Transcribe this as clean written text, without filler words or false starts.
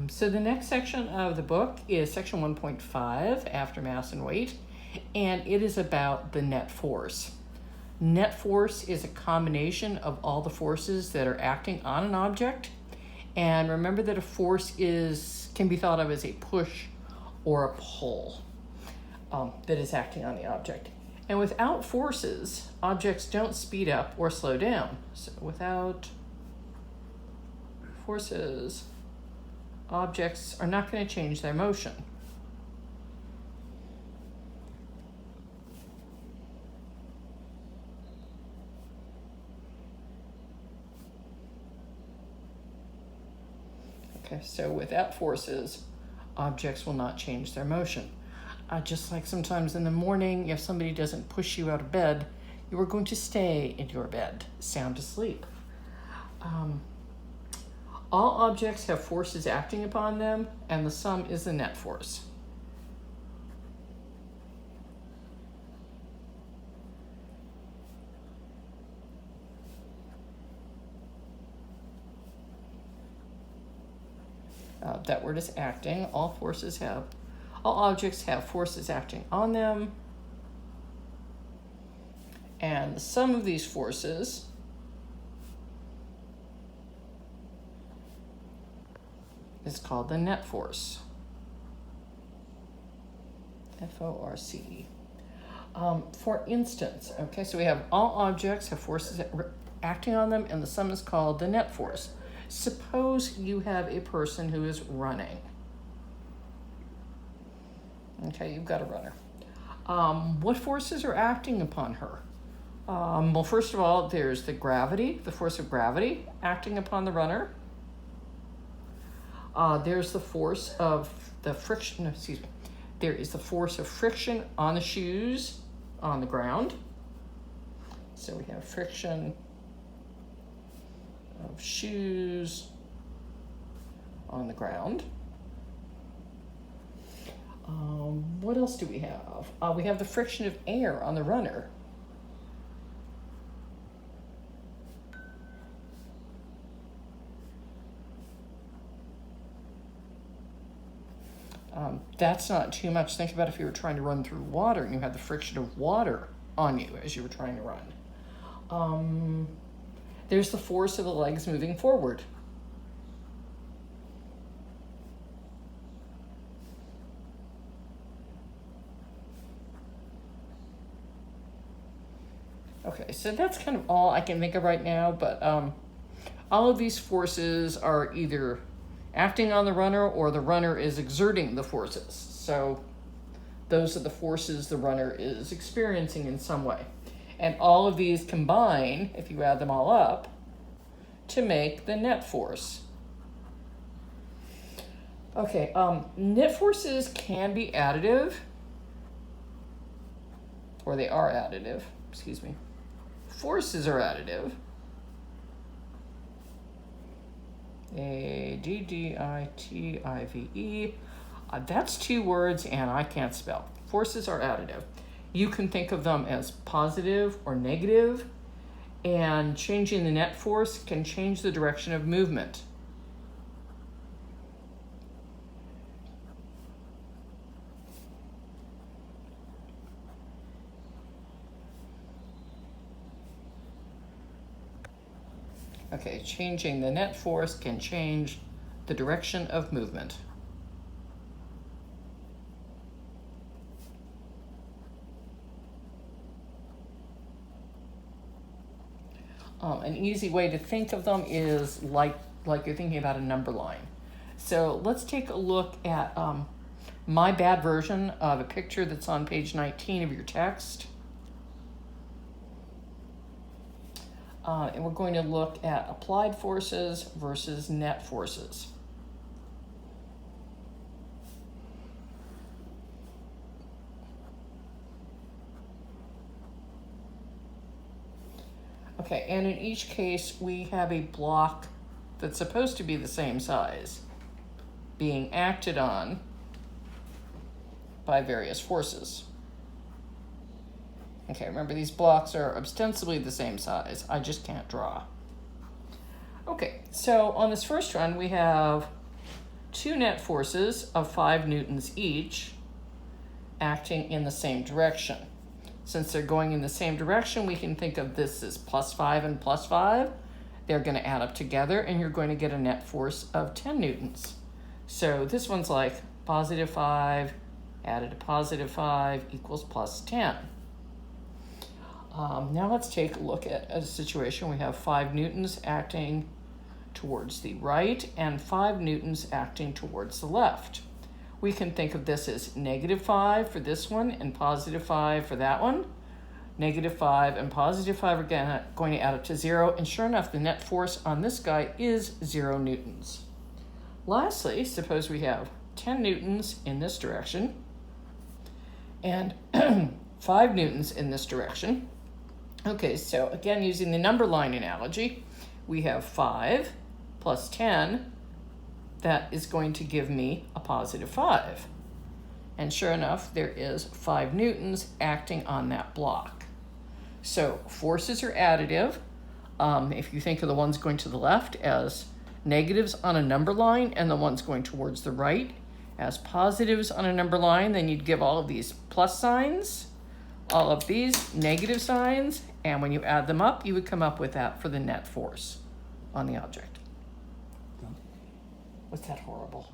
So the next section of the book is section 1.5, after mass and weight, and it is about the net force. Net force is a combination of all the forces that are acting on an object. And remember that a force can be thought of as a push or a pull that is acting on the object. And without forces, objects don't speed up or slow down. So without forces, objects are not going to change their motion. Okay, so without forces, objects will not change their motion. Just like sometimes in the morning, if somebody doesn't push you out of bed, you are going to stay in your bed, sound asleep. All objects have forces acting upon them, and the sum is the net force. That word is acting. All objects have forces acting on them. And the sum of these forces is called the net force. F-O-R-C-E. For instance, okay, so we have all objects have forces acting on them, and the sum is called the net force. Suppose you have a person who is running. Okay, you've got a runner. What forces are acting upon her? Well, first of all, there's the gravity, the force of gravity acting upon the runner. There's the force of the friction, There is the force of friction on the shoes on the ground. So we have friction of shoes on the ground. What else do we have? We have the friction of air on the runner. That's not too much. Think about if you were trying to run through water and you had the friction of water on you as you were trying to run. There's the force of the legs moving forward. Okay, so that's kind of all I can think of right now, but all of these forces are either acting on the runner or the runner is exerting the forces. So those are the forces the runner is experiencing in some way. And all of these combine, if you add them all up, to make the net force. Okay, net forces can be additive, or they are additive, excuse me. Forces are additive. Additive. That's two words and I can't spell. Forces are additive. You can think of them as positive or negative, and changing the net force can change the direction of movement. Okay, changing the net force can change the direction of movement. An easy way to think of them is like you're thinking about a number line. So let's take a look at my bad version of a picture that's on page 19 of your text. And we're going to look at applied forces versus net forces. Okay, and in each case, we have a block that's supposed to be the same size being acted on by various forces. Okay, remember these blocks are ostensibly the same size. I just can't draw. Okay, so on this first one, we have two net forces of 5 newtons each acting in the same direction. Since they're going in the same direction, we can think of this as +5 and +5. They're going to add up together, and you're going to get a net force of 10 newtons. So this one's like +5 added to +5 equals +10. Now let's take a look at a situation. We have 5 newtons acting towards the right and 5 newtons acting towards the left. We can think of this as -5 for this one and +5 for that one. -5 and +5 are going to add up to 0, and sure enough, the net force on this guy is 0 newtons. Lastly, suppose we have 10 newtons in this direction and 5 newtons in this direction. Okay, so again, using the number line analogy, we have 5 plus 10. That is going to give me a +5. And sure enough, there is 5 newtons acting on that block. So forces are additive. If you think of the ones going to the left as negatives on a number line and the ones going towards the right as positives on a number line, then you'd give all of these plus signs, all of these negative signs, and when you add them up, you would come up with that for the net force on the object. Was that horrible?